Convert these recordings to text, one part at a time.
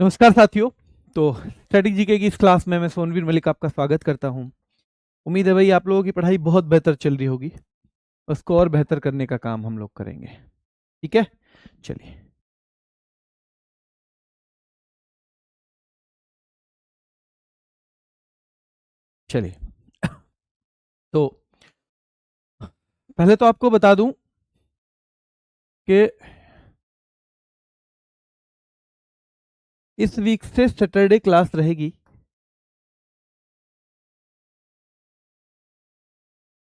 नमस्कार साथियों। तो स्टैटिक जीके की इस क्लास में मैं सोनवीर मलिक आपका स्वागत करता हूं। उम्मीद है भाई आप लोगों की पढ़ाई बहुत बेहतर चल रही होगी। उसको और बेहतर करने का काम हम लोग करेंगे। ठीक है, चलिए। चलिए तो पहले तो आपको बता दूं कि इस वीक से सैटरडे क्लास रहेगी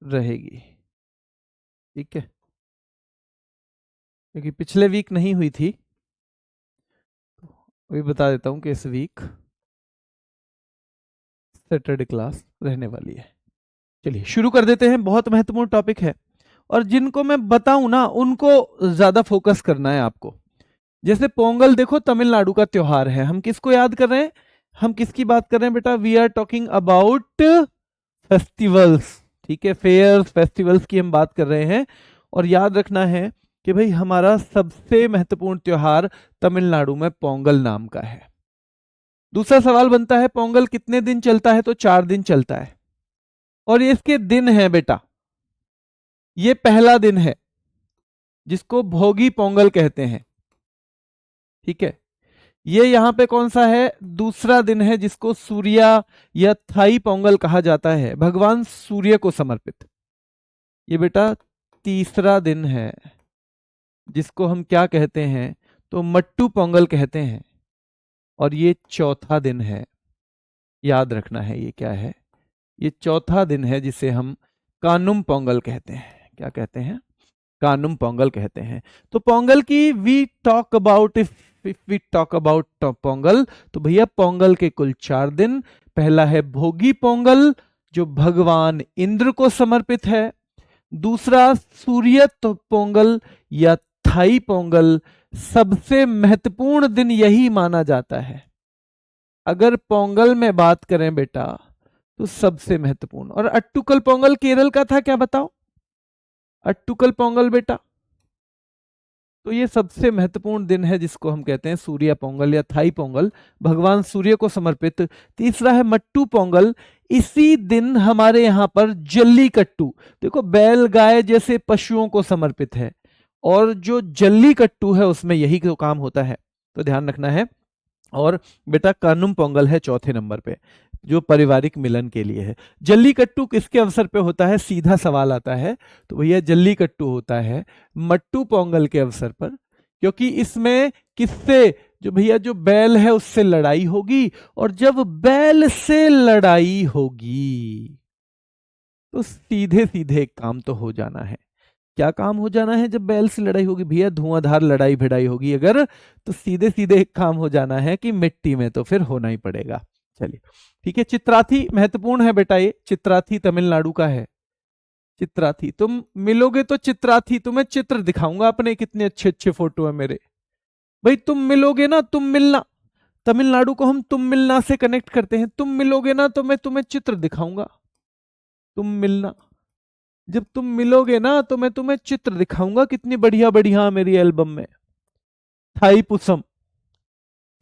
रहेगी ठीक है, क्योंकि पिछले वीक नहीं हुई थी। अभी बता देता हूं कि इस वीक सैटरडे क्लास रहने वाली है। चलिए शुरू कर देते हैं। बहुत महत्वपूर्ण टॉपिक है और जिनको मैं बताऊं ना उनको ज्यादा फोकस करना है आपको। जैसे पोंगल देखो, तमिलनाडु का त्योहार है। हम किसको याद कर रहे हैं? हम किसकी बात कर रहे हैं बेटा? We are talking about festivals. ठीक है, फेयर्स फेस्टिवल्स की हम बात कर रहे हैं। और याद रखना है कि भाई हमारा सबसे महत्वपूर्ण त्योहार तमिलनाडु में पोंगल नाम का है। दूसरा सवाल बनता है, पोंगल कितने दिन चलता है? तो 4 दिन चलता है। और ये इसके दिन है बेटा। ये पहला दिन है जिसको भोगी पोंगल कहते हैं। ठीक है, ये यहां पे कौन सा है? दूसरा दिन है जिसको सूर्या या थाई पोंगल कहा जाता है, भगवान सूर्य को समर्पित। ये बेटा तीसरा दिन है जिसको हम क्या कहते हैं? तो मट्टू पोंगल कहते हैं। और ये चौथा दिन है, याद रखना है ये क्या है? ये चौथा दिन है जिसे हम कानुम पोंगल कहते हैं। क्या कहते हैं? कानुम पोंगल कहते हैं। तो पोंगल की we talk about, if we talk about Pongal, तो भैया पोंगल के कुल 4 दिन। पहला है भोगी पोंगल जो भगवान इंद्र को समर्पित है। दूसरा सूर्य पोंगल या थाई पोंगल। सबसे महत्वपूर्ण दिन यही माना जाता है। अगर पोंगल में बात करें बेटा तो सबसे महत्वपूर्ण। और अट्टुकल पोंगल केरल का था, क्या बताओ? अट्टुकल पोंगल बेटा, तो ये सबसे महत्वपूर्ण दिन है जिसको हम कहते हैं सूर्य पोंगल या थाई पोंगल, भगवान सूर्य को समर्पित। तीसरा है मट्टू पोंगल। इसी दिन हमारे यहां पर जल्लीकट्टू, देखो बैल गाय जैसे पशुओं को समर्पित है, और जो जल्लीकट्टू है उसमें यही तो काम होता है, तो ध्यान रखना है। और बेटा कानुम पोंगल है चौथे नंबर पे, जो पारिवारिक मिलन के लिए है। जल्लीकट्टू किसके अवसर पे होता है? सीधा सवाल आता है। तो भैया जल्लीकट्टू होता है मट्टू पोंगल के अवसर पर, क्योंकि इसमें किससे? जो भैया जो बैल है उससे लड़ाई होगी। और जब बैल से लड़ाई होगी तो सीधे सीधे एक काम तो हो जाना है। क्या काम हो जाना है जब बैल से लड़ाई होगी? भैया धुआंधार लड़ाई भिड़ाई होगी अगर, तो सीधे सीधे एक काम हो जाना है कि मिट्टी में तो फिर होना ही पड़ेगा। चलिए ठीक है। चित्राथी महत्वपूर्ण है बेटा, ये चित्राथी तमिलनाडु का है। चित्राथी तुम मिलोगे तो चित्राथी, तुम्हें चित्र दिखाऊंगा अपने, कितने अच्छे अच्छे फोटो है मेरे। भाई तुम मिलोगे ना, तुम मिलना, तमिलनाडु को हम तुम मिलना से कनेक्ट करते हैं। तुम मिलोगे ना तो मैं तुम्हें चित्र दिखाऊंगा। तुम मिलना, जब तुम मिलोगे ना तो मैं तुम्हें चित्र दिखाऊंगा कितनी बढ़िया बढ़िया मेरी एल्बम में। थाईपुसम,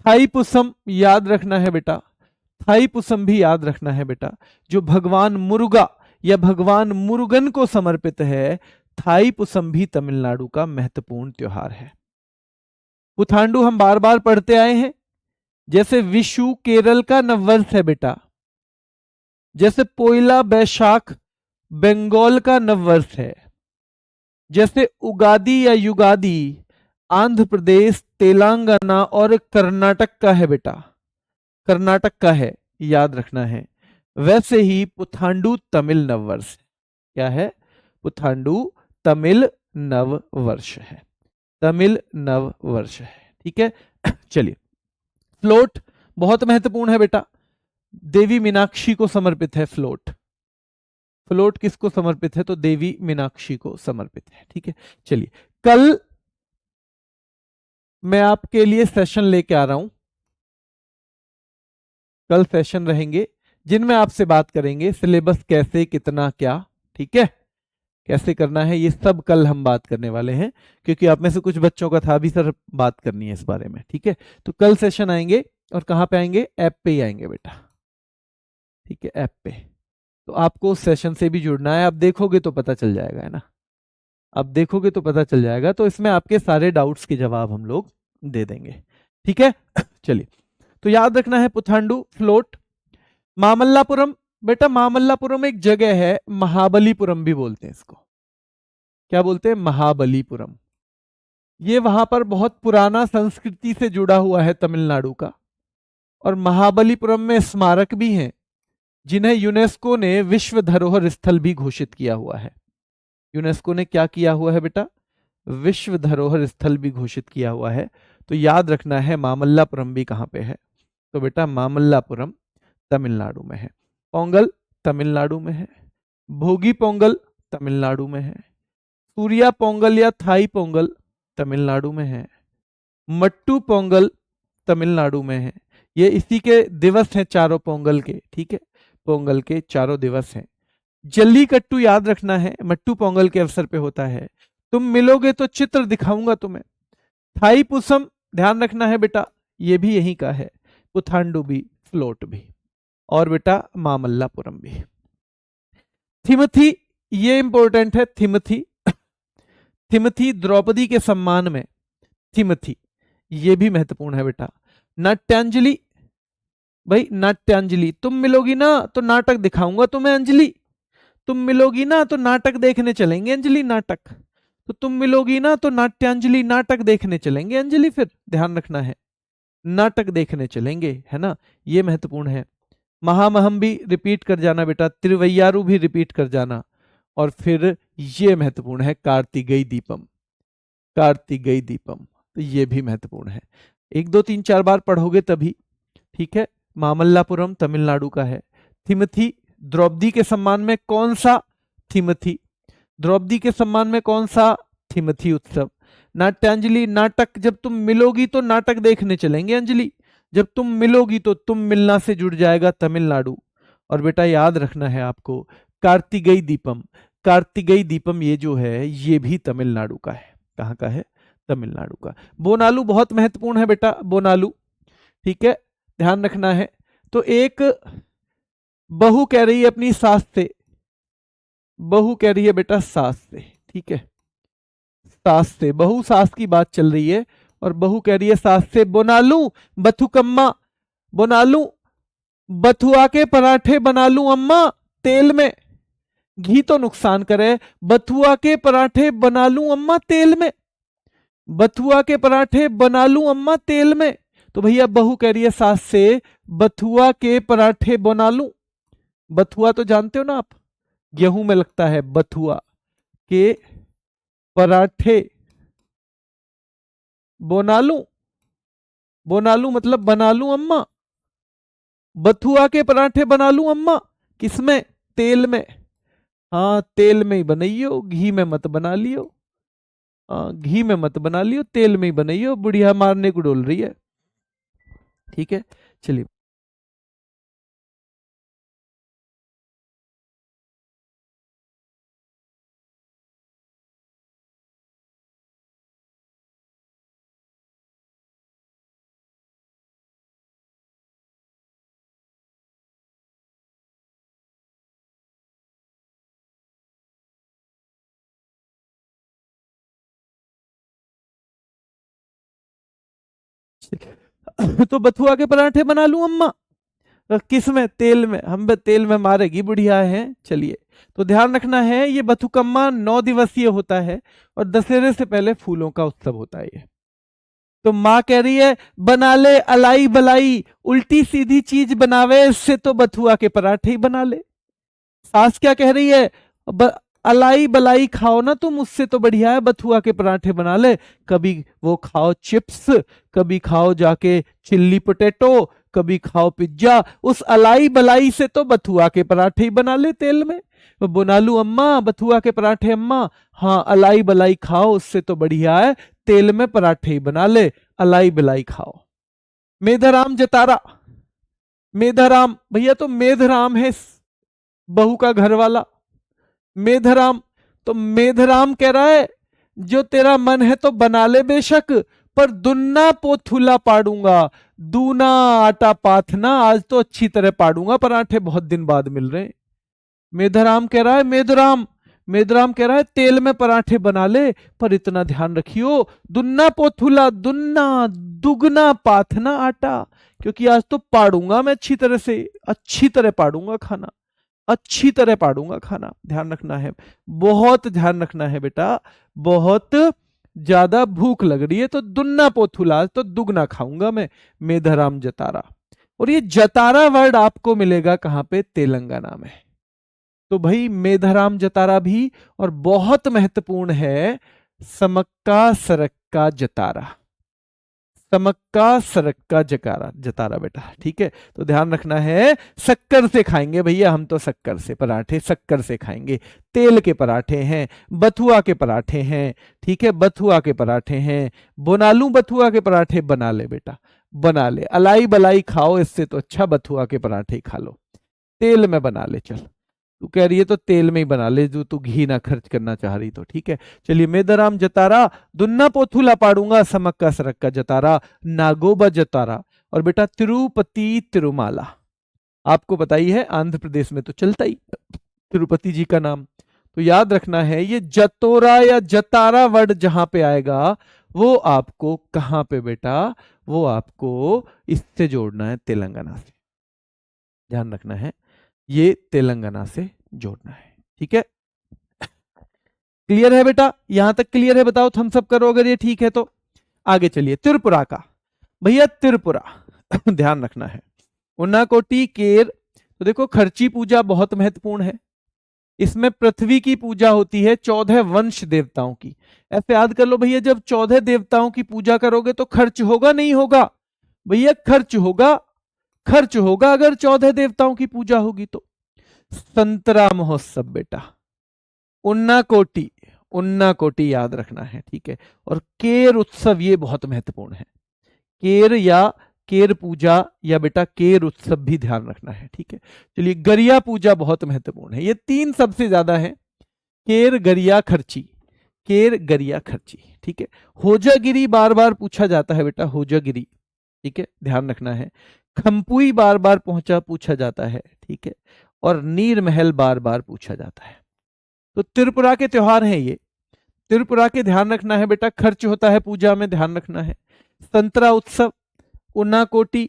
थाईपुसम याद रखना है बेटा। थाईपुसम भी याद रखना है बेटा, जो भगवान मुरुगा या भगवान मुरुगन को समर्पित है। थाईपुसम भी तमिलनाडु का महत्वपूर्ण त्योहार है। पुथांडु हम बार बार पढ़ते आए हैं। जैसे विशु केरल का नववर्ष है बेटा। जैसे पोइला बैशाख बंगाल का नववर्ष है। जैसे उगादी या युगादी आंध्र प्रदेश, तेलंगाना और कर्नाटक का है बेटा, कर्नाटक का है, याद रखना है। वैसे ही पुथांडु तमिल नववर्ष क्या है? पुथांडु तमिल नव वर्ष है, तमिल नव वर्ष है। ठीक है चलिए, फ्लोट बहुत महत्वपूर्ण है बेटा, देवी मीनाक्षी को समर्पित है फ्लोट। फ्लोट किसको समर्पित है? तो देवी मीनाक्षी को समर्पित है। ठीक है चलिए, कल मैं आपके लिए सेशन लेके आ रहा हूं। कल सेशन रहेंगे जिनमें आपसे बात करेंगे सिलेबस कैसे, कितना, क्या। ठीक है, कैसे करना है ये सब कल हम बात करने वाले हैं, क्योंकि आप में से कुछ बच्चों का था भी सर बात करनी है इस बारे में। ठीक है, तो कल सेशन आएंगे और कहाँ पे आएंगे, ऐप पे ही आएंगे बेटा, ठीक है, ऐप पे। तो आपको उस सेशन से भी जुड़ना है, आप देखोगे तो पता चल जाएगा, है ना, आप देखोगे तो पता चल जाएगा। तो इसमें आपके सारे डाउट्स के जवाब हम लोग दे देंगे, ठीक है। चलिए, तो याद रखना है पुथांडु फ्लोट। मामल्लापुरम, बेटा मामल्लापुरम एक जगह है, महाबलीपुरम भी बोलते हैं इसको, क्या बोलते हैं, महाबलीपुरम। ये वहां पर बहुत पुराना संस्कृति से जुड़ा हुआ है तमिलनाडु का, और महाबलीपुरम में स्मारक भी हैं जिन्हें यूनेस्को ने विश्व धरोहर स्थल भी घोषित किया हुआ है। यूनेस्को ने क्या किया हुआ है बेटा, विश्व धरोहर स्थल भी घोषित किया हुआ है। तो याद रखना है मामल्लापुरम भी कहां पे है, तो बेटा मामल्लापुरम तमिलनाडु में है। पोंगल तमिलनाडु में है, भोगी पोंगल तमिलनाडु में है, सूर्या पोंगल या थाई पोंगल तमिलनाडु में है, मट्टू पोंगल तमिलनाडु में है। ये इसी के दिवस हैं चारों पोंगल के, ठीक है, पोंगल के चारों दिवस हैं। जल्लीकट्टू याद रखना है, मट्टू पोंगल के अवसर पे होता है, तुम मिलोगे तो चित्र दिखाऊंगा तुम्हें। थाई पुसम ध्यान रखना है बेटा, ये भी यहीं का है, पुथांडु भी, फ्लोट भी, और बेटा मामल्लापुरम भी। थिमथी, ये इंपॉर्टेंट है, थिमथी, थिमथी द्रौपदी के सम्मान में, थिमथी, ये भी महत्वपूर्ण है बेटा। नाट्यांजलि, भाई नाट्यांजलि, तुम मिलोगी ना तो नाटक दिखाऊंगा तुम्हें अंजलि, तुम मिलोगी ना तो नाटक देखने चलेंगे अंजलि, नाटक, तो तुम मिलोगी ना तो नाट्यांजलि, नाटक देखने चलेंगे अंजलि, फिर ध्यान रखना है, नाटक देखने चलेंगे, है ना, ये महत्वपूर्ण है। महामहम भी रिपीट कर जाना बेटा, तिरुवैयारू भी रिपीट कर जाना, और फिर ये महत्वपूर्ण है कार्तिकेय दीपम, कार्तिकेय दीपम, तो ये भी महत्वपूर्ण है। 1 2 3 4 बार पढ़ोगे तभी, ठीक है। मामल्लापुरम तमिलनाडु का है। थिमथी द्रौपदी के सम्मान में कौन सा, थिमथी, द्रौपदी के सम्मान में कौन सा, थिमथी उत्सव। नाट्यांजलि, नाटक, जब तुम मिलोगी तो नाटक देखने चलेंगे अंजलि, जब तुम मिलोगी तो तुम मिलना से जुड़ जाएगा तमिलनाडु। और बेटा याद रखना है आपको कार्तिकेय दीपम, कार्तिकेय दीपम ये जो है ये भी तमिलनाडु का है, कहाँ का है, तमिलनाडु का। बोनालू बहुत महत्वपूर्ण है बेटा, बोनालू, ठीक है, ध्यान रखना है। तो एक बहू कह रही है अपनी सास से, बहू कह रही है बेटा सास से, ठीक है, सास से, बहू सास की बात चल रही है, और बहू कह रही है सास से, बोनालू बथुकम्मा, बोनालू बथुआ के पराठे बना लूं अम्मा तेल में, घी तो नुकसान करे, बथुआ के पराठे बना लूं अम्मा तेल में, बथुआ के पराठे बना लूं अम्मा तेल में। तो भैया बहू कह रही है सास से, बथुआ के पराठे बना लूं, बथुआ तो जानते हो ना आप, गेहूं में लगता है, बथुआ के पराठे बना लूं, बना लूं मतलब बना लूं अम्मा, बथुआ के पराठे बना लूं अम्मा, किसमें, तेल में, हाँ तेल में ही बनाइयो, घी में मत बना लियो, हाँ घी में मत बना लियो, तेल में ही बनाइयो, बुढ़िया मारने को डोल रही है, ठीक है। चलिए, तो बथुआ के पराठे बना लूं अम्मा, किस में, तेल में, हम तेल में मारेगी बुढ़िया है। चलिए, तो ध्यान रखना है ये बथुकम्मा 9 दिवसीय होता है, और दशहरे से पहले फूलों का उत्सव होता है ये। तो माँ कह रही है बना ले अलाई बलाई, उल्टी सीधी चीज बनावे इससे तो बथुआ के पराठे ही बना ले। सास क्या कह रही है, अलाई बलाई खाओ ना तुम, उससे तो बढ़िया है बथुआ के पराठे बना ले, कभी वो खाओ चिप्स, कभी खाओ जाके चिल्ली पोटैटो, कभी खाओ पिज्जा, उस अलाई बलाई से तो बथुआ के पराठे ही बना ले तेल में। बना लू अम्मा बथुआ के पराठे अम्मा, हाँ अलाई बलाई खाओ उससे तो बढ़िया है तेल में पराठे ही बना ले, अलाई बलाई खाओ। मेधाराम जतारा, मेधाराम भैया तो मेधाराम है बहू का घर वाला, मेधाराम, तो मेधाराम कह रहा है जो तेरा मन है तो बना ले बेशक, पर दुन्ना पोथुला पाड़ूंगा, दूना आटा पाथना, आज तो अच्छी तरह पाड़ूंगा, पराठे बहुत दिन बाद मिल रहे हैं। मेधाराम कह रहा है, मेधाराम कह रहा है तेल में पराठे बना ले, पर इतना ध्यान रखियो, दुन्ना पोथुला, दुन्ना दुगना पाथना आटा, क्योंकि आज तो पाड़ूंगा मैं अच्छी तरह से, अच्छी तरह पाड़ूंगा खाना, अच्छी तरह पाड़ूंगा खाना। ध्यान रखना है, बहुत ध्यान रखना है बेटा, बहुत ज्यादा भूख लग रही है तो दुन्ना पोथुला, तो दुगना खाऊंगा मैं। मेधाराम जतारा, और ये जतारा वर्ड आपको मिलेगा कहां पे? तेलंगाना में। तो भाई मेधाराम जतारा भी, और बहुत महत्वपूर्ण है समक्का सरक्का जतारा, समक्का सरक्का जकारा जतारा बेटा, ठीक है। तो ध्यान रखना है, शक्कर से खाएंगे भैया हम तो, शक्कर से पराठे शक्कर से खाएंगे। तेल के पराठे हैं, बथुआ के पराठे हैं, ठीक है, बथुआ के पराठे हैं। बना लूं बथुआ के पराठे? बना ले बेटा, बना ले, अलाई बलाई खाओ, इससे तो अच्छा बथुआ के पराठे खा लो, तेल में बना ले। चल, तू कह रही है तो तेल में ही बना ले, जो तू घी ना खर्च करना चाह रही तो, ठीक है। चलिए, मेधाराम जतारा, दुन्ना पोथुला पाड़ूंगा, समक्का सरक्का जतारा, नागोबा जतारा। और बेटा तिरुपति तिरुमाला, आपको पता ही है आंध्र प्रदेश में तो चलता ही तिरुपति जी का नाम, तो याद रखना है ये जतोरा या जतारा वर्ड जहां पे आएगा वो आपको कहां पे बेटा? वो आपको इससे जोड़ना है, तेलंगाना से। ध्यान रखना है, ये तेलंगाना से जोड़ना है, ठीक है। क्लियर है बेटा? यहां तक क्लियर है? बताओ थम्स अप करो अगर ये ठीक है तो। आगे चलिए, त्रिपुरा का, भैया त्रिपुरा ध्यान रखना है, उन्नाकोटी केर। तो देखो, खर्ची पूजा बहुत महत्वपूर्ण है, इसमें पृथ्वी की पूजा होती है, 14 वंश देवताओं की। ऐसे याद कर लो भैया, जब 14 देवताओं की पूजा करोगे तो खर्च होगा नहीं होगा? भैया खर्च होगा, खर्च होगा अगर 14 देवताओं की पूजा होगी तो। संतरा महोत्सव बेटा, उन्नाकोटी, उन्नाकोटी याद रखना है, ठीक है। और केर उत्सव, ये बहुत महत्वपूर्ण है, केर या केर पूजा या बेटा केर उत्सव भी ध्यान रखना है, ठीक है। चलिए, गरिया पूजा बहुत महत्वपूर्ण है, ये तीन सबसे ज्यादा है, केर गरिया खर्ची, केर गरिया खर्ची, ठीक है। होजागिरी बार बार पूछा जाता है बेटा, होजागिरी, ठीक है, ध्यान रखना है। खम्पुई बार बार पूछा जाता है, ठीक है। और नीर महल बार बार पूछा जाता है। तो त्रिपुरा के त्योहार हैं ये, त्रिपुरा के ध्यान रखना है बेटा, खर्च होता है पूजा में, ध्यान रखना है। संतरा उत्सव, उन्नाकोटी,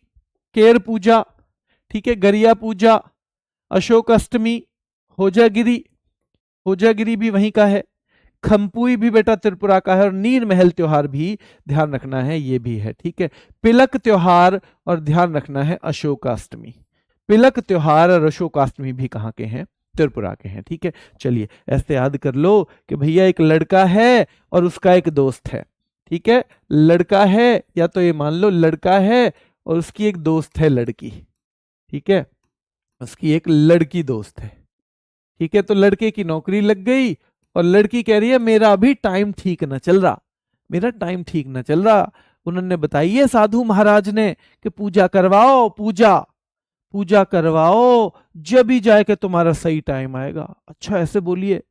केर पूजा, ठीक है, गरिया पूजा, अशोक अष्टमी, होजागिरी, होजागिरी भी वहीं का है, खम्पुई भी बेटा त्रिपुरा का है, और नीर महल त्योहार भी ध्यान रखना है, ये भी है, ठीक है। पिलक त्योहार, और ध्यान रखना है अशोकाष्टमी, पिलक त्योहार और अशोकाष्टमी भी कहाँ के हैं? त्रिपुरा के हैं, ठीक है। चलिए, ऐसे याद कर लो कि भैया एक लड़का है और उसका एक दोस्त है, ठीक है, लड़का है, या तो ये मान लो लड़का है और उसकी एक दोस्त है लड़की, ठीक है, उसकी एक लड़की दोस्त है, ठीक है। तो लड़के की नौकरी लग गई और लड़की कह रही है मेरा अभी टाइम ठीक ना चल रहा, मेरा टाइम ठीक ना चल रहा। उन्होंने बताई है साधु महाराज ने कि पूजा करवाओ, पूजा पूजा करवाओ, जब ही जाए कि तुम्हारा सही टाइम आएगा। अच्छा, ऐसे बोलिए।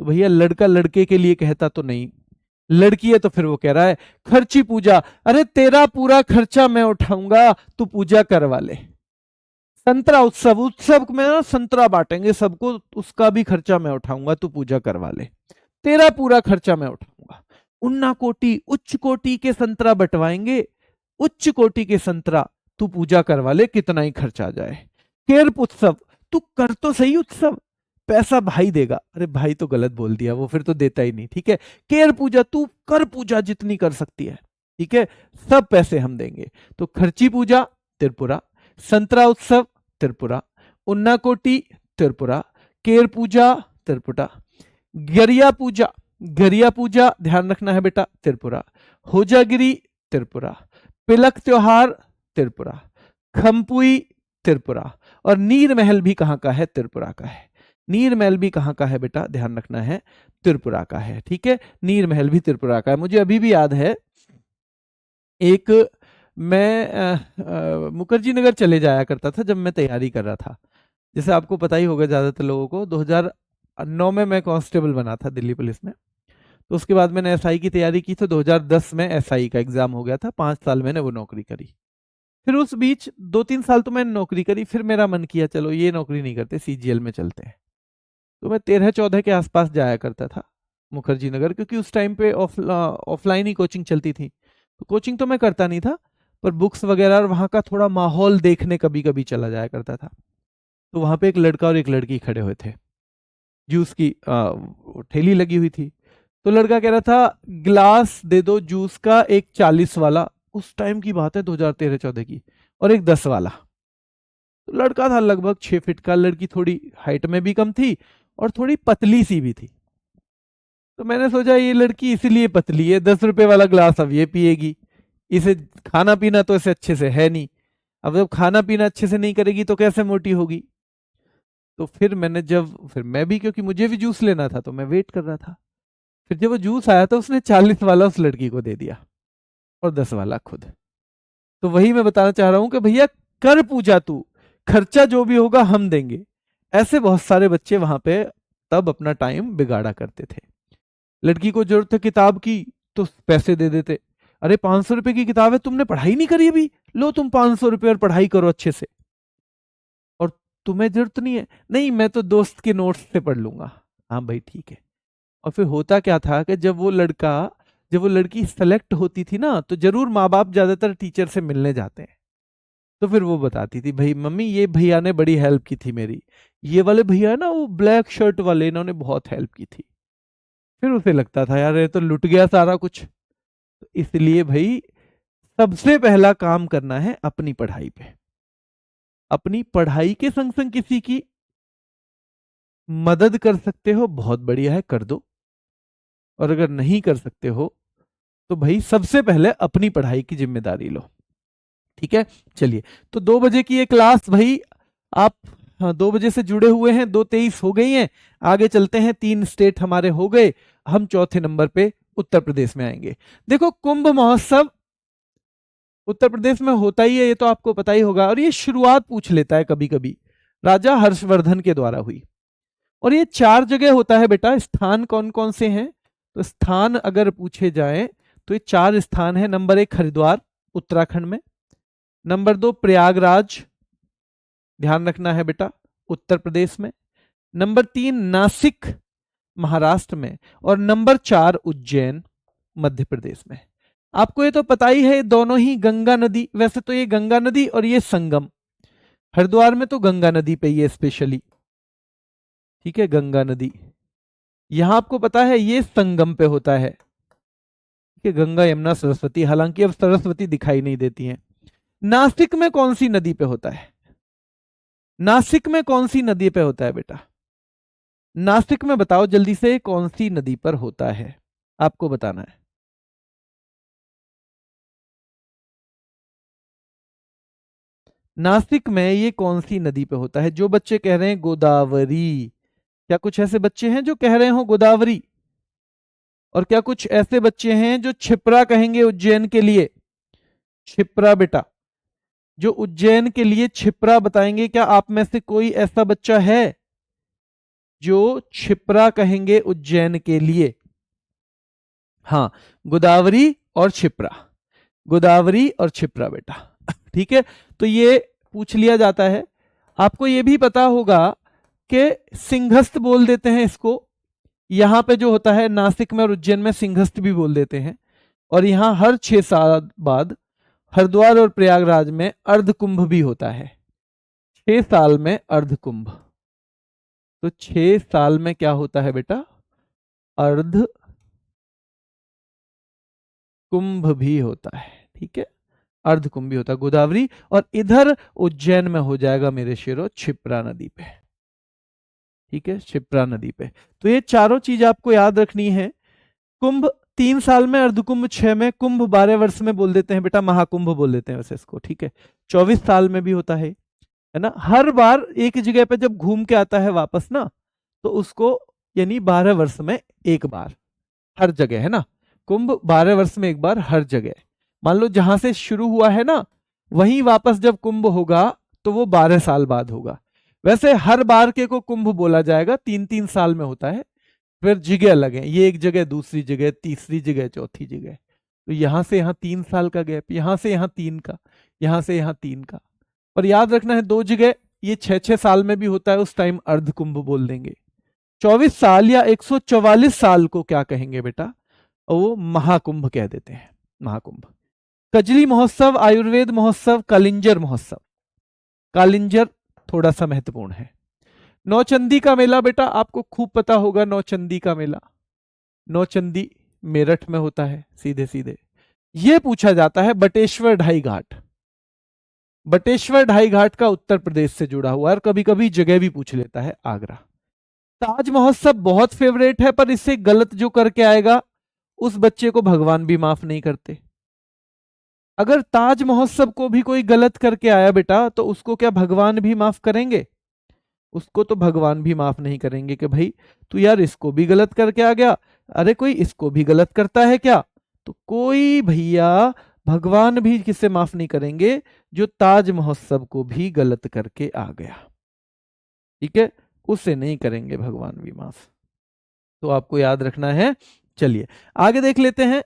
तो भैया लड़का लड़के के लिए कहता तो नहीं, लड़की है तो फिर वो कह रहा है खर्ची पूजा, अरे तेरा पूरा खर्चा मैं उठाऊंगा, तू पूजा करवा ले। संतरा उत्सव, उत्सव में ना संतरा बांटेंगे सबको, उसका भी खर्चा मैं उठाऊंगा, तू पूजा करवा ले, तेरा पूरा खर्चा मैं उठाऊंगा। उन्नाकोटी, उच्च कोटि के संतरा बंटवाएंगे, उच्च कोटि के संतरा, तू पूजा करवा ले, कितना ही खर्चा आ जाए। केरप उत्सव, तू कर तो सही उत्सव, पैसा भाई देगा। अरे भाई तो गलत बोल दिया, वो फिर तो देता ही नहीं, ठीक है। केर पूजा, तू कर पूजा जितनी कर सकती है, ठीक है, सब पैसे हम देंगे। तो खर्ची पूजा त्रिपुरा, संतरा उत्सव त्रिपुरा, उन्नाकोटी त्रिपुरा, केर पूजा त्रिपुरा, गरिया पूजा, गरिया पूजा ध्यान रखना है बेटा त्रिपुरा, होजागिरी त्रिपुरा, पिलक त्योहार त्रिपुरा, खम्पुई त्रिपुरा, और नीर महल भी कहां का है? त्रिपुरा का है। नीर महल भी कहां का है बेटा? ध्यान रखना है, त्रिपुरा का है, ठीक है। नीर महल भी त्रिपुरा का है। मुझे अभी भी याद है, एक मैं मुखर्जी नगर चले जाया करता था जब मैं तैयारी कर रहा था, जैसे आपको पता ही होगा ज्यादातर लोगों को, 2009 में मैं कांस्टेबल बना था दिल्ली पुलिस में। तो उसके बाद मैंने एसआई की तैयारी की, तो 2010 में एसआई का एग्जाम हो गया था, 5 साल मैंने वो नौकरी करी। फिर उस बीच 2-3 साल तो मैंने नौकरी करी, फिर मेरा मन किया चलो ये नौकरी नहीं करते, सीजीएल में चलते हैं। तो मैं 13-14 के आसपास जाया करता था मुखर्जी नगर, क्योंकि उस टाइम पे ऑफलाइन ही कोचिंग चलती थी। तो कोचिंग तो मैं करता नहीं था, पर बुक्स वगैरह और वहाँ का थोड़ा माहौल देखने कभी कभी चला जाया करता था। तो वहाँ पे एक लड़का और एक लड़की खड़े हुए थे, जूस की ठेली लगी हुई थी। तो लड़का कह रहा था गिलास दे दो जूस का, एक 40 वाला, उस टाइम की बात है 2013-14 की, और एक 10 वाला। तो लड़का था लगभग 6 फीट का, लड़की थोड़ी हाइट में भी कम थी और थोड़ी पतली सी भी थी। तो मैंने सोचा ये लड़की इसीलिए पतली है, 10 रुपए वाला ग्लास अब ये पिएगी, इसे खाना पीना तो इसे अच्छे से है नहीं, अब जब खाना पीना अच्छे से नहीं करेगी तो कैसे मोटी होगी। तो फिर मैं भी, क्योंकि मुझे भी जूस लेना था, तो मैं वेट कर रहा था। फिर जब वो जूस आया तो उसने 40 वाला उस लड़की को दे दिया और 10 वाला खुद। तो वही मैं बताना चाह रहा हूं कि भैया कर पूजा तू, खर्चा जो भी होगा हम देंगे। ऐसे बहुत सारे बच्चे वहां पे तब अपना टाइम बिगाड़ा करते थे। लड़की को जरूरत है किताब की तो पैसे दे देते, अरे 500 रुपए की किताब है, तुमने पढ़ाई नहीं करी अभी, लो तुम 500 रुपए और पढ़ाई करो अच्छे से, और तुम्हें जरूरत नहीं है, नहीं मैं तो दोस्त के नोट्स से पढ़ लूंगा। हाँ भाई ठीक है। और फिर होता क्या था कि जब वो लड़की सेलेक्ट होती थी ना, तो जरूर माँ बाप ज्यादातर टीचर से मिलने जाते हैं। तो फिर वो बताती थी, भाई मम्मी ये भैया ने बड़ी हेल्प की थी मेरी, ये वाले भैया ना वो ब्लैक शर्ट वाले, इन्होंने बहुत हेल्प की थी। फिर उसे लगता था यार ये तो लुट गया सारा कुछ। तो इसलिए भाई सबसे पहला काम करना है अपनी पढ़ाई पे। अपनी पढ़ाई के संग संग किसी की मदद कर सकते हो, बहुत बढ़िया है, कर दो। और अगर नहीं कर सकते हो तो भाई सबसे पहले अपनी पढ़ाई की जिम्मेदारी लो। ठीक है, चलिए। तो 2 बजे की ये क्लास भाई, आप 2 बजे से जुड़े हुए हैं, 2:23 हो गई हैं। आगे चलते हैं, 3 स्टेट हमारे हो गए, हम चौथे नंबर पे उत्तर प्रदेश में आएंगे। देखो कुंभ महोत्सव उत्तर प्रदेश में होता ही है, ये तो आपको पता ही होगा। और ये शुरुआत पूछ लेता है कभी कभी, राजा हर्षवर्धन के द्वारा हुई। और ये 4 जगह होता है बेटा। स्थान कौन कौन से हैं? तो स्थान अगर पूछे जाएं तो ये 4 स्थान है। नंबर 1 हरिद्वार उत्तराखंड में, नंबर 2 प्रयागराज, ध्यान रखना है बेटा, उत्तर प्रदेश में, नंबर 3 नासिक महाराष्ट्र में, और नंबर 4 उज्जैन मध्य प्रदेश में। आपको ये तो पता ही है, दोनों ही गंगा नदी, वैसे तो ये गंगा नदी और ये संगम, हरिद्वार में तो गंगा नदी पे ये स्पेशली, ठीक है, गंगा नदी। यहां आपको पता है ये संगम पे होता है कि गंगा यमुना सरस्वती, हालांकि अब सरस्वती दिखाई नहीं देती हैं। नासिक में कौन सी नदी पे होता है? नासिक में कौन सी नदी पे होता है बेटा? नासिक में बताओ जल्दी से, कौन सी नदी पर होता है, आपको बताना है। नासिक में ये कौन सी नदी पे होता है? जो बच्चे कह रहे हैं गोदावरी, क्या कुछ ऐसे बच्चे हैं जो कह रहे हो गोदावरी? और क्या कुछ ऐसे बच्चे हैं जो क्षिप्रा कहेंगे उज्जैन के लिए? क्षिप्रा बेटा, जो उज्जैन के लिए क्षिप्रा बताएंगे, क्या आप में से कोई ऐसा बच्चा है जो क्षिप्रा कहेंगे उज्जैन के लिए? हाँ, गोदावरी और क्षिप्रा, गोदावरी और क्षिप्रा बेटा। ठीक है, तो ये पूछ लिया जाता है। आपको ये भी पता होगा कि सिंहस्थ बोल देते हैं इसको, यहां पे जो होता है नासिक में और उज्जैन में सिंहस्थ भी बोल देते हैं। और यहां हर 6 साल बाद हरिद्वार और प्रयागराज में अर्ध कुंभ भी होता है, 6 साल में अर्ध कुंभ। तो 6 साल में क्या होता है बेटा? अर्ध कुंभ भी होता है। ठीक है, अर्ध कुंभ भी होता है गोदावरी, और इधर उज्जैन में हो जाएगा मेरे शेरों क्षिप्रा नदी पे। ठीक है, क्षिप्रा नदी पे। तो ये चारों चीज आपको याद रखनी है। कुंभ 3 साल में, अर्धकुंभ 6 में, कुंभ 12 वर्ष में बोल देते हैं बेटा, महाकुंभ बोल देते हैं वैसे इसको। ठीक है, 24 साल में भी होता है ना। हर बार एक जगह पे जब घूम के आता है वापस ना, तो उसको यानी 12 वर्ष में एक बार हर जगह, है ना। कुंभ 12 वर्ष में एक बार हर जगह। मान लो जहां से शुरू हुआ है ना, वहीं वापस जब कुंभ होगा तो वो 12 साल बाद होगा। वैसे हर बार के को कुंभ बोला जाएगा, 3-3 साल में होता है। फिर जगह अलग है, ये एक जगह, दूसरी जगह, तीसरी जगह, चौथी जगह। तो यहां से यहां 3 साल का गैप, यहां से यहां 3 का, यहां से यहां 3 का। पर याद रखना है 2 जगह, ये 6-6 साल में भी होता है, उस टाइम अर्ध कुंभ बोल देंगे। 24 साल या 144 साल को क्या कहेंगे बेटा? वो महाकुंभ कह देते हैं, महाकुंभ। कजली महोत्सव, आयुर्वेद महोत्सव, कालिंजर महोत्सव। कालिंजर थोड़ा सा महत्वपूर्ण है। नौचंदी का मेला बेटा आपको खूब पता होगा, नौचंदी का मेला, नौचंदी मेरठ में होता है सीधे सीधे। यह पूछा जाता है बटेश्वर ढाई घाट, बटेश्वर ढाई घाट का उत्तर प्रदेश से जुड़ा हुआ है, और कभी कभी जगह भी पूछ लेता है, आगरा। ताज महोत्सव बहुत फेवरेट है, पर इससे गलत जो करके आएगा उस बच्चे को भगवान भी माफ नहीं करते। अगर ताज महोत्सव को भी कोई गलत करके आया बेटा, तो उसको क्या भगवान भी माफ करेंगे? उसको तो भगवान भी माफ नहीं करेंगे कि भाई तू यार इसको भी गलत करके आ गया, अरे कोई इसको भी गलत करता है क्या? तो कोई भैया भगवान भी किसे माफ नहीं करेंगे जो ताज महोत्सव को भी गलत करके आ गया, ठीक है, उसे नहीं करेंगे भगवान भी माफ। तो आपको याद रखना है। चलिए आगे देख लेते हैं।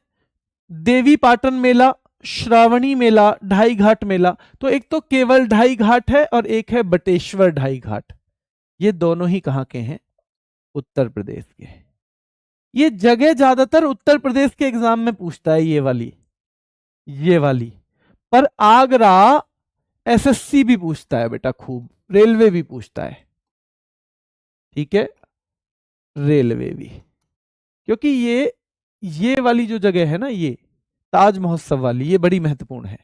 देवी पाटन मेला, श्रावणी मेला, ढाई घाट मेला। तो एक तो केवल ढाई घाट है और एक है बटेश्वर ढाई घाट। ये दोनों ही कहां के हैं? उत्तर प्रदेश के। ये जगह ज्यादातर उत्तर प्रदेश के एग्जाम में पूछता है, ये वाली, ये वाली। पर आगरा एसएससी भी पूछता है बेटा खूब, रेलवे भी पूछता है, ठीक है, रेलवे भी। क्योंकि ये वाली जो जगह है ना, ये ताज महोत्सव वाली, ये बड़ी महत्वपूर्ण है,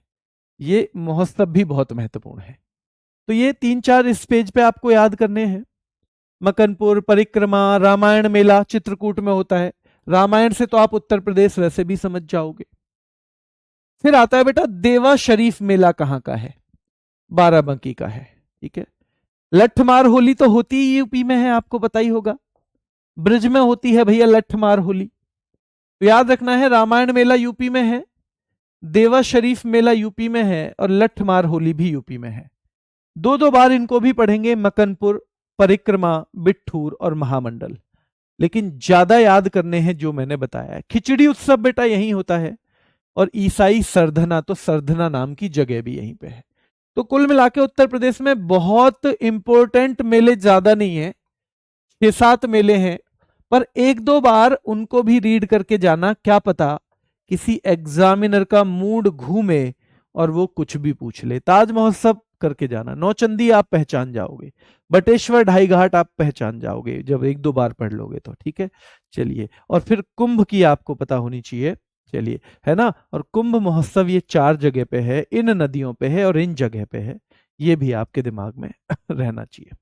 ये महोत्सव भी बहुत महत्वपूर्ण है। तो ये 3-4 इस पेज पे आपको याद करने हैं। मकनपुर, परिक्रमा, रामायण मेला चित्रकूट में होता है। रामायण से तो आप उत्तर प्रदेश वैसे भी समझ जाओगे। फिर आता है बेटा देवा शरीफ मेला, कहां का है? बाराबंकी का है, ठीक है। लठमार होली तो होती ही यूपी में है, आपको पता ही होगा, ब्रज में होती है भैया लठमार होली। तो याद रखना है, रामायण मेला यूपी में है, देवा शरीफ मेला यूपी में है, और लठमार होली भी यूपी में है। 2-2 बार इनको भी पढ़ेंगे, मकनपुर, परिक्रमा, बिट्ठूर और महामंडल। लेकिन ज्यादा याद करने हैं जो मैंने बताया है। खिचड़ी उत्सव बेटा यहीं होता है, और ईसाई सरधना, तो सरधना नाम की जगह भी यहीं पे है। तो कुल मिलाकर उत्तर प्रदेश में बहुत इंपॉर्टेंट मेले ज्यादा नहीं है, 6-7 मेले हैं, पर 1-2 बार उनको भी रीड करके जाना, क्या पता किसी एग्जामिनर का मूड घूमे और वो कुछ भी पूछ ले। ताज महोत्सव करके जाना, नौचंदी आप पहचान जाओगे, बटेश्वर ढाई घाट आप पहचान जाओगे जब 1-2 बार पढ़ लोगे तो, ठीक है। चलिए, और फिर कुंभ की आपको पता होनी चाहिए, चलिए, है ना। और कुंभ महोत्सव ये 4 जगह पे है, इन नदियों पे है और इन जगह पे है, ये भी आपके दिमाग में रहना चाहिए।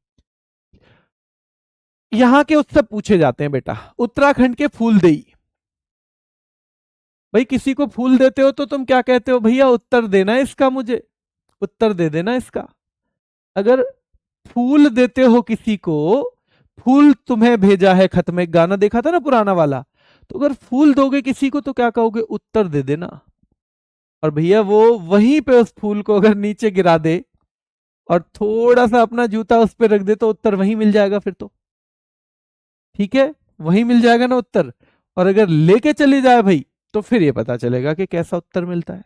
यहां के उत्सव पूछे जाते हैं बेटा। उत्तराखंड के फूलदेई, भाई किसी को फूल देते हो तो तुम क्या कहते हो? भैया उत्तर देना इसका, मुझे उत्तर दे देना इसका। अगर फूल देते हो किसी को, फूल तुम्हें भेजा है खत में, गाना देखा था ना पुराना वाला, तो अगर फूल दोगे किसी को तो क्या कहोगे? उत्तर दे देना। और भैया वो वहीं पे उस फूल को अगर नीचे गिरा दे और थोड़ा सा अपना जूता उस पर रख दे तो उत्तर वहीं मिल जाएगा फिर तो, ठीक है, वहीं मिल जाएगा ना उत्तर। और अगर लेके चली जाए भाई, तो फिर ये पता चलेगा कि कैसा उत्तर मिलता है।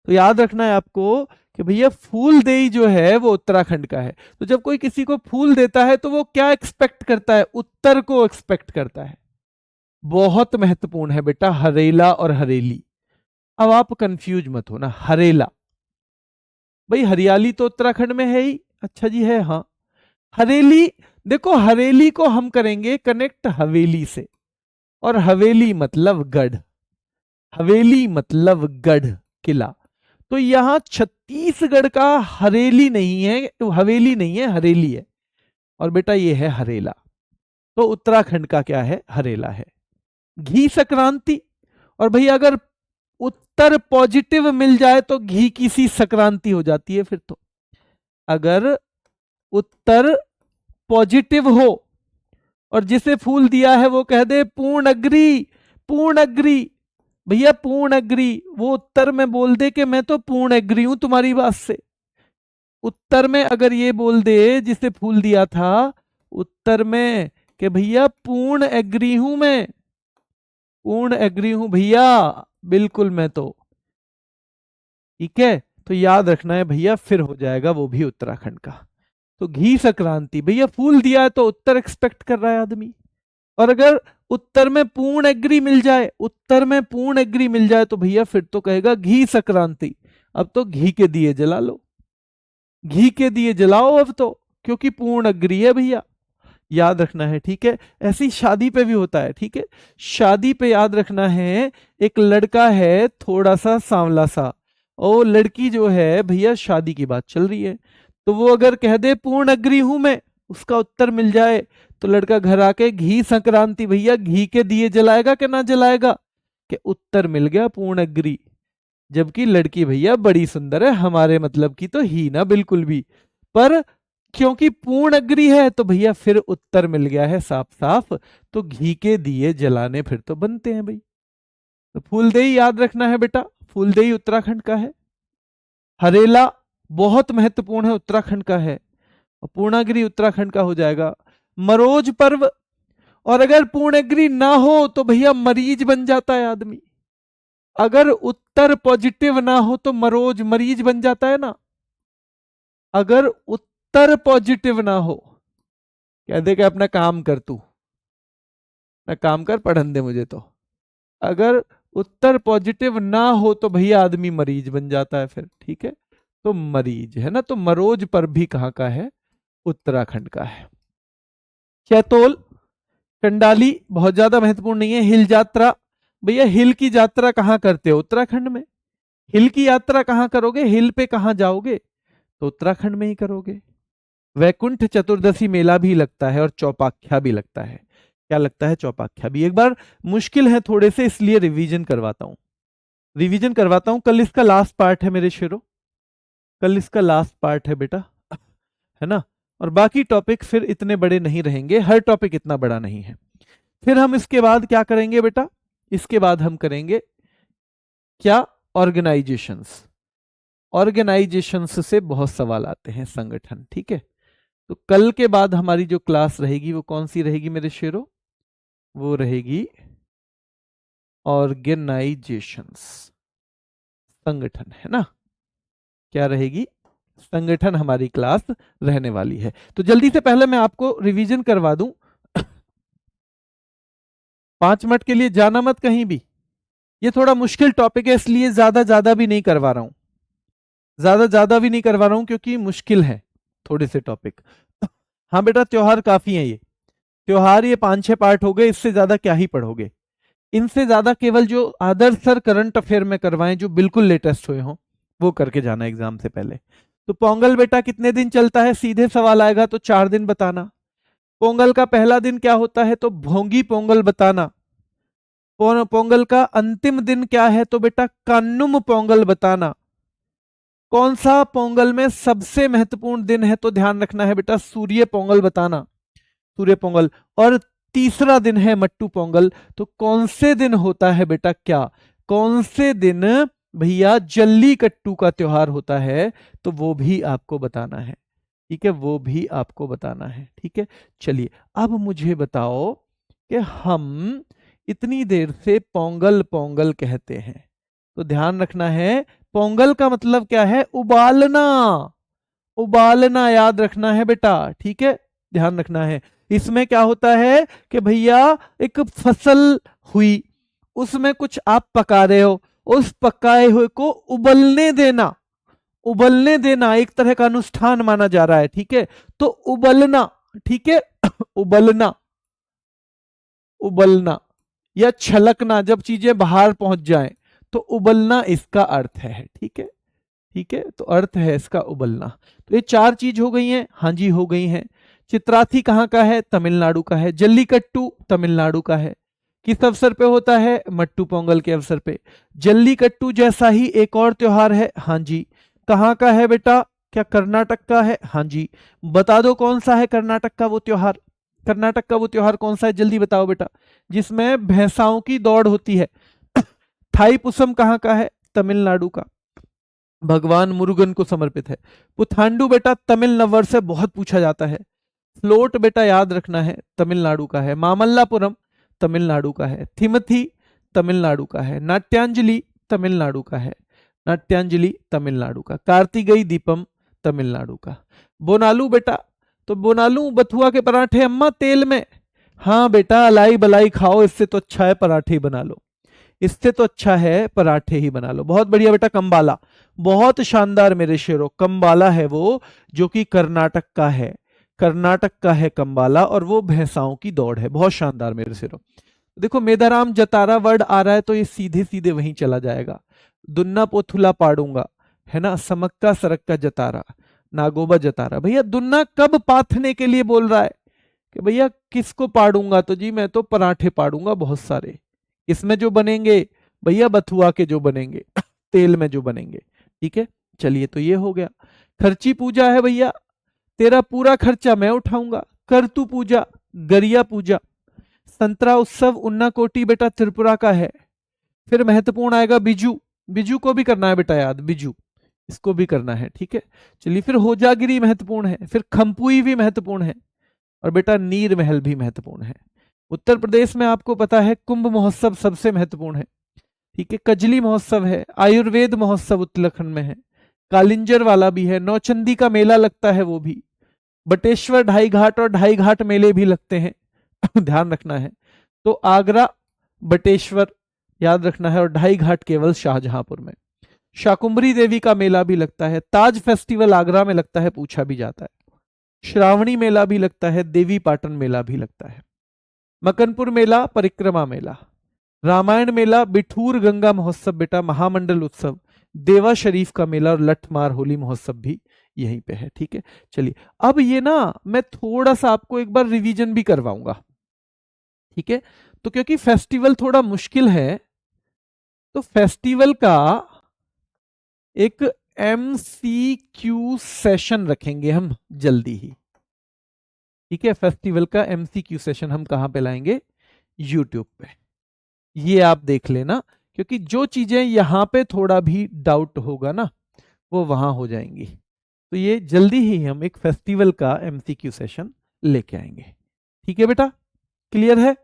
तो याद रखना है आपको कि भैया फूलदेई जो है वो उत्तराखंड का है। तो जब कोई किसी को फूल देता है तो वो क्या एक्सपेक्ट करता है? उत्तर को एक्सपेक्ट करता है। बहुत महत्वपूर्ण है बेटा, हरेला और हरेली। अब आप कंफ्यूज मत होना, हरेला भाई हरियाली तो उत्तराखंड में है ही, अच्छा जी है, हाँ। हरेली, देखो हरेली को हम करेंगे कनेक्ट हवेली से, और हवेली मतलब गढ़, हवेली मतलब गढ़, किला। तो यहां छत्तीसगढ़ का हरेली नहीं है, हवेली नहीं है, हरेली है, और बेटा ये है हरेला। तो उत्तराखंड का क्या है? हरेला है। घी संक्रांति, और भैया अगर उत्तर पॉजिटिव मिल जाए तो घी की सी संक्रांति हो जाती है फिर तो। अगर उत्तर पॉजिटिव हो और जिसे फूल दिया है वो कह दे पूर्ण अग्री, पूर्ण अग्री, भैया पूर्ण अग्री, वो उत्तर में बोल दे कि मैं तो पूर्ण एग्री हूं तुम्हारी बात से। उत्तर में अगर ये बोल दे जिसे फूल दिया था, उत्तर में कि भैया पूर्ण एग्री हूं मैं, पूर्ण एग्री हूं भैया, बिल्कुल मैं तो, ठीक है। तो याद रखना है भैया, फिर हो जाएगा वो भी उत्तराखंड का। तो घी संक्रांति, भैया फूल दिया है तो उत्तर एक्सपेक्ट कर रहा है आदमी, और अगर उत्तर में पूर्ण एग्री मिल जाए, उत्तर में पूर्ण एग्री मिल जाए तो भैया फिर तो कहेगा घी संक्रांति। अब तो घी के दिए जला लो, घी के दिए जलाओ अब तो, क्योंकि पूर्ण एग्री है भैया, याद रखना है, ठीक है। ऐसे ही शादी पे भी होता है, ठीक है। शादी पे याद रखना है, एक लड़का है थोड़ा सा सांवला सा, और लड़की जो है भैया शादी की बात चल रही है, तो वो अगर कह दे पूर्ण एग्री हूं मैं, उसका उत्तर मिल जाए, तो लड़का घर आके घी संक्रांति, भैया घी के दिए जलाएगा कि ना जलाएगा, कि उत्तर मिल गया पूर्ण एग्री। जबकि लड़की भैया बड़ी सुंदर है, हमारे मतलब की तो ही ना बिल्कुल भी, पर क्योंकि पूर्ण अग्री है तो भैया फिर उत्तर मिल गया है साफ साफ, तो घी के दिए जलाने फिर तो बनते हैं भाई। तो फूलदेई याद रखना है बेटा, फूलदेई उत्तराखंड का है। हरेला बहुत महत्वपूर्ण है, उत्तराखंड का है, और पूर्णागिरी उत्तराखंड का हो जाएगा। मरोज पर्व, और अगर पूर्णागिरी ना हो तो भैया मरीज बन जाता है आदमी, अगर उत्तर पॉजिटिव ना हो तो मरोज मरीज बन जाता है ना। अगर उत्तर पॉजिटिव ना हो, कह दे कि अपना काम कर तू, ना काम कर, पढ़न दे मुझे तो। अगर उत्तर पॉजिटिव ना हो तो भैया आदमी मरीज बन जाता है फिर, ठीक है। तो मरीज है ना, तो मरोज पर भी कहां का है, उत्तराखंड का है। चैतोल, चंडाली बहुत ज्यादा महत्वपूर्ण नहीं है। हिल यात्रा, भैया हिल की यात्रा कहां करते हो, उत्तराखंड में। हिल की यात्रा कहां करोगे, हिल पे कहां जाओगे, तो उत्तराखंड में ही करोगे। वैकुंठ चतुर्दशी मेला भी लगता है, और चौपाख्या भी लगता है। क्या लगता है, चौपाख्या भी। एक बार मुश्किल है थोड़े से, इसलिए रिवीजन करवाता हूं, रिवीजन करवाता हूं। कल इसका लास्ट पार्ट है मेरे शेरों, कल इसका लास्ट पार्ट है बेटा, है ना। और बाकी टॉपिक फिर इतने बड़े नहीं रहेंगे, हर टॉपिक इतना बड़ा नहीं है। फिर हम इसके बाद क्या करेंगे बेटा, इसके बाद हम करेंगे क्या, ऑर्गेनाइजेशंस। ऑर्गेनाइजेशंस से बहुत सवाल आते हैं, संगठन, ठीक है। तो कल के बाद हमारी जो क्लास रहेगी वो कौन सी रहेगी मेरे शेरों, वो रहेगी ऑर्गेनाइजेशंस, संगठन, है ना। क्या रहेगी, संगठन हमारी क्लास रहने वाली है। तो जल्दी से पहले मैं आपको रिवीजन करवा दूं, 5 मिनट के लिए जाना मत कहीं भी। ये थोड़ा मुश्किल टॉपिक है, इसलिए ज्यादा भी नहीं करवा रहा हूं, ज्यादा भी नहीं करवा रहा हूं, क्योंकि मुश्किल है थोड़े से टॉपिक। हाँ बेटा, त्योहार काफी है, ये त्योहार ये 5-6 पार्ट हो गए, इससे ज्यादा क्या ही पढ़ोगे। इनसे ज्यादा केवल जो आदर्श सर करंट अफेयर में करवाएं, जो बिल्कुल लेटेस्ट हुए हों, वो करके जाना एग्जाम से पहले। तो पोंगल बेटा कितने दिन चलता है, सीधे सवाल आएगा तो 4 दिन बताना। पोंगल का पहला दिन क्या होता है, तो भोंगी पोंगल बताना। पोंगल का अंतिम दिन क्या है, तो बेटा कान्नुम पोंगल बताना। कौन सा पोंगल में सबसे महत्वपूर्ण दिन है, तो ध्यान रखना है बेटा सूर्य पोंगल बताना, सूर्य पोंगल। और तीसरा दिन है मट्टू पोंगल। तो कौन से दिन होता है बेटा, क्या कौन से दिन भैया जल्लीकट्टू का त्योहार होता है, तो वो भी आपको बताना है, ठीक है, वो भी आपको बताना है, ठीक है। चलिए अब मुझे बताओ कि हम इतनी देर से पोंगल पोंगल कहते हैं, तो ध्यान रखना है पोंगल का मतलब क्या है, उबालना, उबालना याद रखना है बेटा, ठीक है, ध्यान रखना है। इसमें क्या होता है कि भैया एक फसल हुई, उसमें कुछ आप पका रहे हो, उस पकाए हुए को उबलने देना, उबलने देना एक तरह का अनुष्ठान माना जा रहा है, ठीक है। तो उबलना, ठीक है, उबलना, उबलना या छलकना, जब चीजें बाहर पहुंच जाएं तो उबलना इसका अर्थ है, ठीक है, ठीक है। तो अर्थ है इसका उबलना। तो ये 4 चीज हो गई हैं, हाँ जी हो गई हैं। चित्राथी कहाँ का है, तमिलनाडु का है। जल्लीकट्टू तमिलनाडु का है। किस अवसर पे होता है, मट्टू पोंगल के अवसर पे। जल्लीकट्टू जैसा ही एक और त्योहार है, हाँ जी, कहाँ का है बेटा, क्या कर्नाटक का है, हाँ जी। बता दो कौन सा है कर्नाटक का वो त्योहार, कर्नाटक का वो त्योहार कौन सा है, जल्दी बताओ बेटा, जिसमें भैंसाओं की दौड़ होती है। थाईपुसम कहाँ का है, तमिलनाडु का, भगवान मुरुगन को समर्पित है। पुथांडु बेटा तमिल नववर्ष से बहुत पूछा जाता है। फ्लोट बेटा याद रखना है तमिलनाडु का है, मामल्लापुरम तमिलनाडु का है, थिमथी तमिलनाडु का है, नाट्यांजलि तमिलनाडु का है, नाट्यांजलि तमिलनाडु का, कार्तिकेय दीपम तमिलनाडु का। बोनालू बेटा, तो बोनालू बथुआ के पराठे अम्मा तेल में, हाँ बेटा अलाई बलाई खाओ, इससे तो अच्छा है पराठे ही बना लो, इससे तो अच्छा है पराठे ही बना लो। बहुत बढ़िया बेटा, कंबाला, बहुत शानदार मेरे शेरों, कंबाला है वो जो कि कर्नाटक का है, कर्नाटक का है कंबाला, और वो भैंसाओं की दौड़ है, बहुत शानदार मेरे शेरों। देखो मेदाराम जतारा वर्ड आ रहा है तो ये सीधे सीधे वहीं चला जाएगा, दुन्ना पोथुला पाड़ूंगा, है ना, समक्का सरक्का जतारा, नागोबा जतारा। भैया दुन्ना कब पाथने के लिए बोल रहा है कि भैया किसको पाड़ूंगा, तो जी मैं तो पराठे पाड़ूंगा बहुत सारे, इसमें जो बनेंगे भैया बथुआ के जो बनेंगे तेल में जो बनेंगे, ठीक है। चलिए तो ये हो गया। खर्ची पूजा है भैया, तेरा पूरा खर्चा मैं उठाऊंगा, कर तू पूजा, गरिया पूजा। संतरा उत्सव उन्नाकोटी बेटा त्रिपुरा का है। फिर महत्वपूर्ण आएगा बिजू, बिजू को भी करना है बेटा याद, बिजू इसको भी करना है, ठीक है। चलिए फिर होजागिरी महत्वपूर्ण है, फिर खंपुई भी महत्वपूर्ण है, और बेटा नीर महल भी महत्वपूर्ण है। उत्तर प्रदेश में आपको पता है कुंभ महोत्सव सबसे महत्वपूर्ण है, ठीक है। कजली महोत्सव है, आयुर्वेद महोत्सव उत्तराखंड में है, कालिंजर वाला भी है, नौचंदी का मेला लगता है वो भी, बटेश्वर ढाई घाट और ढाई घाट मेले भी लगते हैं ध्यान रखना है। तो आगरा बटेश्वर याद रखना है, और ढाई घाट केवल शाहजहांपुर में। शाकुंभरी देवी का मेला भी लगता है, ताज फेस्टिवल आगरा में लगता है, पूछा भी जाता है। श्रावणी मेला भी लगता है, देवी पाटन मेला भी लगता है, मकनपुर मेला, परिक्रमा मेला, रामायण मेला, बिठूर गंगा महोत्सव बेटा, महामंडल उत्सव, देवा शरीफ का मेला, और लठमार होली महोत्सव भी यहीं पे है, ठीक है। चलिए अब ये ना मैं थोड़ा सा आपको एक बार रिवीजन भी करवाऊंगा, ठीक है। तो क्योंकि फेस्टिवल थोड़ा मुश्किल है, तो फेस्टिवल का एक एमसीक्यू सेशन रखेंगे हम जल्दी ही, ठीक है। फेस्टिवल का एमसीक्यू सेशन हम कहां पे लाएंगे, यूट्यूब पे, ये आप देख लेना, क्योंकि जो चीजें यहां पे थोड़ा भी डाउट होगा ना वो वहां हो जाएंगी। तो ये जल्दी ही हम एक फेस्टिवल का एमसीक्यू सेशन लेके आएंगे, ठीक है बेटा। क्लियर है,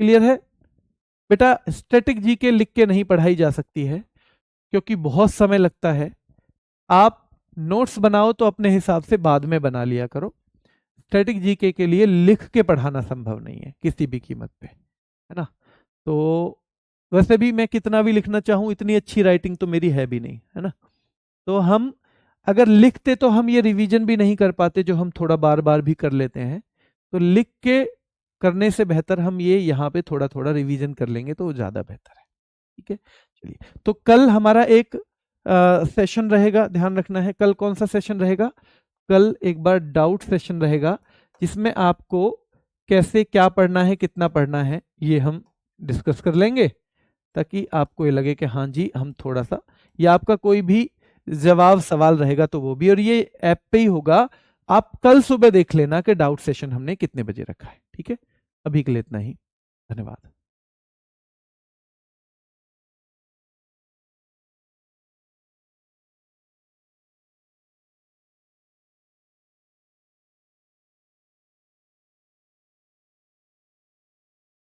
क्लियर है बेटा। स्टैटिक जीके लिख के नहीं पढ़ाई जा सकती है, क्योंकि बहुत समय लगता है। आप नोट्स बनाओ तो अपने हिसाब से बाद में बना लिया करो, स्टैटिक जीके के लिए लिख के पढ़ाना संभव नहीं है किसी भी कीमत पे, है ना। तो वैसे भी मैं कितना भी लिखना चाहूं, इतनी अच्छी राइटिंग तो मेरी है भी नहीं, है ना। तो हम अगर लिखते तो हम ये रिवीजन भी नहीं कर पाते जो हम थोड़ा बार बार भी कर लेते हैं। तो लिख के करने से बेहतर हम ये यहाँ पे थोड़ा थोड़ा रिवीजन कर लेंगे तो ज़्यादा बेहतर है, ठीक है। चलिए तो कल हमारा एक सेशन रहेगा, ध्यान रखना है। कल कौन सा सेशन रहेगा, कल एक बार डाउट सेशन रहेगा, जिसमें आपको कैसे क्या पढ़ना है, कितना पढ़ना है, ये हम डिस्कस कर लेंगे, ताकि आपको ये लगे कि हाँ जी हम थोड़ा सा, या आपका कोई भी जवाब सवाल रहेगा तो वो भी, और ये ऐप पे ही होगा। आप कल सुबह देख लेना कि डाउट सेशन हमने कितने बजे रखा है, ठीक है। अभी के लिए इतना ही, धन्यवाद।